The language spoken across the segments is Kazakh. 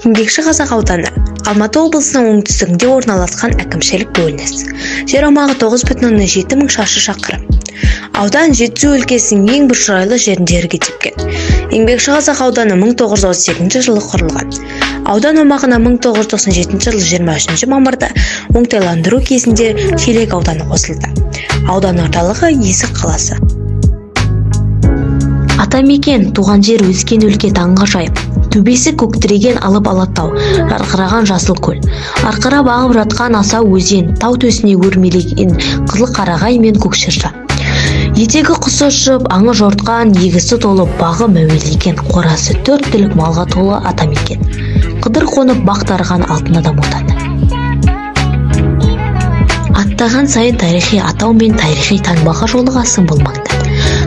Еңбекшіқазақ ауданы Алматы облысының оңтүстігінде орналасқан әкімшілік бөлініс. Жер аумағы 9,7 мың шаршы шақырым. Аудан Жетісу өлкесінің ең бір шұрайлы жерінде жерге тепкен. Еңбекшіқазақ ауданы 1938 жылы құрылған. Аудан аумағына 1997 жылы 23 мамырда оңтайландыру кезінде Шелек ауданы қосылды. Аудан орталығы Есік қаласы. Атамекен туған жер өскен өлке таңғажайып. Төбесі көктіреген алып алатау, жарқыраған жасыл көл. Арқыра бағып жатқан аса өзен, тау төсіне өрмелеген қызыл қарағай мен көк шырша. Етегі құс ұшып, аңы жортқан, егісі толып, бағы мәуелеген, қорасы 4 түлік малға толы Атамекен. Қыдыр қонып бақтарған алтын адам отаны. Аттаған сайын тарихи атау мен тарихи таңбаға жолығасың болмаңды.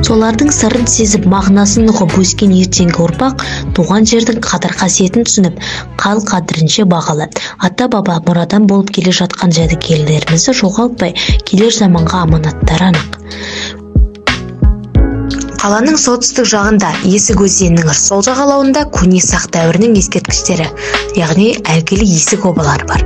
Солардың сырын сезіп, мағынасын ұғып өскен ертеңгі ұрпақ туған жердің қадір-қасиетін түсініп, қал-қадірінше бағалап, ата-баба мұрадан болып келе жатқан жәдігерлерімізді жоғалтпай, келер заманға аманаттары анық. Қаланың солтүстік жағында Есік өзенінің сол жағалауында көне сақ дәуірінің ескерткіштері, яғни әйгілі Есік обалары бар.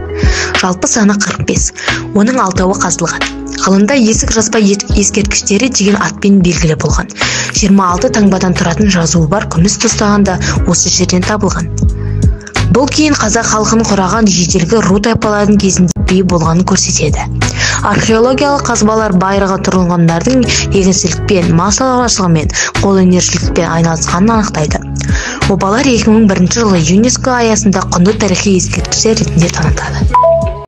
Жалпы саны 45, оның 6-ы қазылған. Ғылымда Есік жазба ескерткіштері деген атпен белгілі болған. 26 таңбадан тұратын жазуы бар күміс тостағанда осы жерден табылған. Бұл кейін қазақ халқын құраған ежелгі ру тайпалардың кезінде бей болғанын көрсетеді. Археологиялық қазбалар байырғы тұрғындардың егіншілікпен, мал шаруашылығымен, қолөнершілікпен айналысқанын анықтайды. Обалар 2001 жылы ЮНЕСКО аясында құнды тарихи ескерткіштер ретінде танылды.